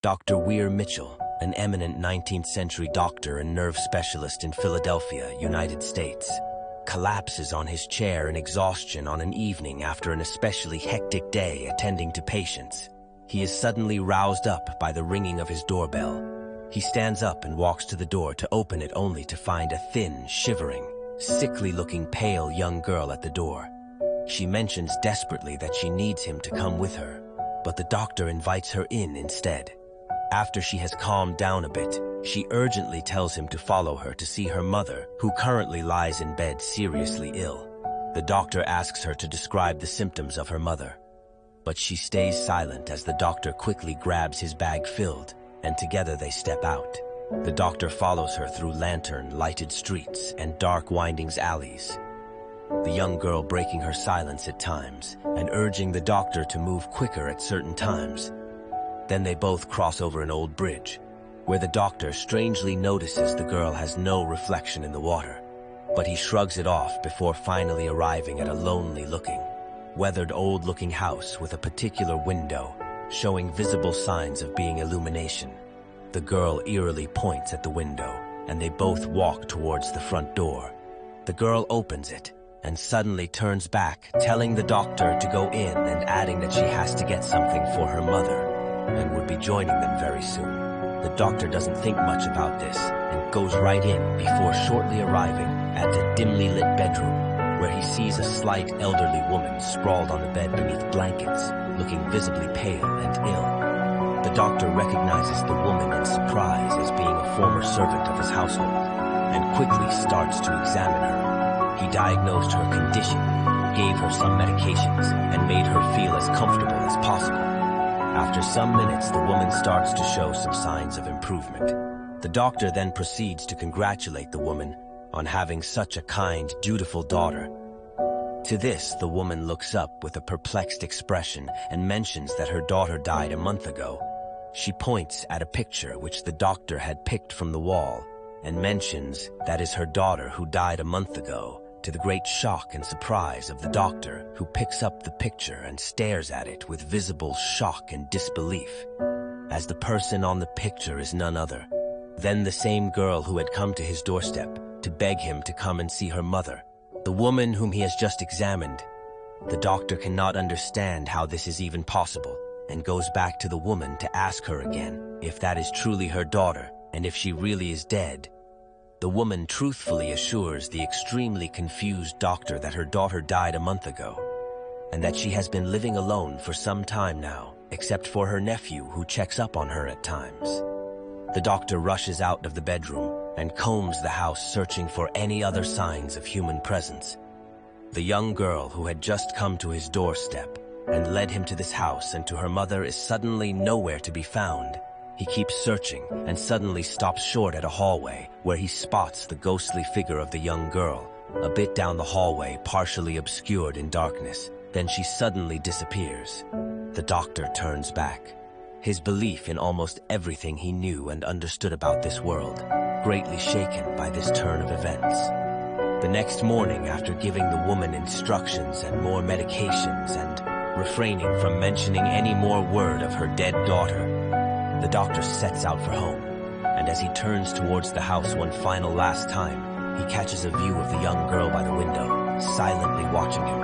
Dr. Weir Mitchell, an eminent 19th century doctor and nerve specialist in Philadelphia, United States, collapses on his chair in exhaustion on an evening after an especially hectic day attending to patients. He is suddenly roused up by the ringing of his doorbell. He stands up and walks to the door to open it only to find a thin, shivering, sickly-looking pale young girl at the door. She mentions desperately that she needs him to come with her, but the doctor invites her in instead. After she has calmed down a bit, she urgently tells him to follow her to see her mother, who currently lies in bed seriously ill. The doctor asks her to describe the symptoms of her mother, but she stays silent as the doctor quickly grabs his bag filled, and together they step out. The doctor follows her through lantern-lighted streets and dark winding alleys, the young girl breaking her silence at times and urging the doctor to move quicker at certain times. Then they both cross over an old bridge, where the doctor strangely notices the girl has no reflection in the water, but he shrugs it off before finally arriving at a lonely-looking, weathered old-looking house with a particular window showing visible signs of being illumination. The girl eerily points at the window, and they both walk towards the front door. The girl opens it and suddenly turns back, telling the doctor to go in and adding that she has to get something for her mother and would be joining them very soon. The doctor doesn't think much about this and goes right in before shortly arriving at the dimly lit bedroom, where he sees a slight elderly woman sprawled on the bed beneath blankets, looking visibly pale and ill. The doctor recognizes the woman in surprise as being a former servant of his household and quickly starts to examine her. He diagnosed her condition, gave her some medications, and made her feel as comfortable as possible. After some minutes, the woman starts to show some signs of improvement. The doctor then proceeds to congratulate the woman on having such a kind, dutiful daughter. To this, the woman looks up with a perplexed expression and mentions that her daughter died a month ago. She points at a picture which the doctor had picked from the wall and mentions that is her daughter who died a month ago, to the great shock and surprise of the doctor, who picks up the picture and stares at it with visible shock and disbelief, as the person on the picture is none other than the same girl who had come to his doorstep to beg him to come and see her mother, the woman whom he has just examined. The doctor cannot understand how this is even possible and goes back to the woman to ask her again if that is truly her daughter and if she really is dead. The woman truthfully assures the extremely confused doctor that her daughter died a month ago and that she has been living alone for some time now, except for her nephew who checks up on her at times. The doctor rushes out of the bedroom and combs the house searching for any other signs of human presence. The young girl who had just come to his doorstep and led him to this house and to her mother is suddenly nowhere to be found. He keeps searching and suddenly stops short at a hallway where he spots the ghostly figure of the young girl, a bit down the hallway, partially obscured in darkness. Then she suddenly disappears. The doctor turns back, his belief in almost everything he knew and understood about this world greatly shaken by this turn of events. The next morning, after giving the woman instructions and more medications and refraining from mentioning any more word of her dead daughter, the doctor sets out for home, and as he turns towards the house one final last time, he catches a view of the young girl by the window, silently watching him.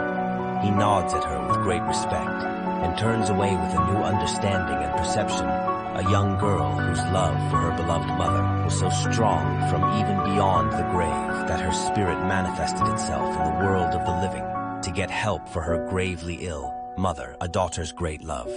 He nods at her with great respect and turns away with a new understanding and perception, a young girl whose love for her beloved mother was so strong from even beyond the grave that her spirit manifested itself in the world of the living to get help for her gravely ill mother, a daughter's great love.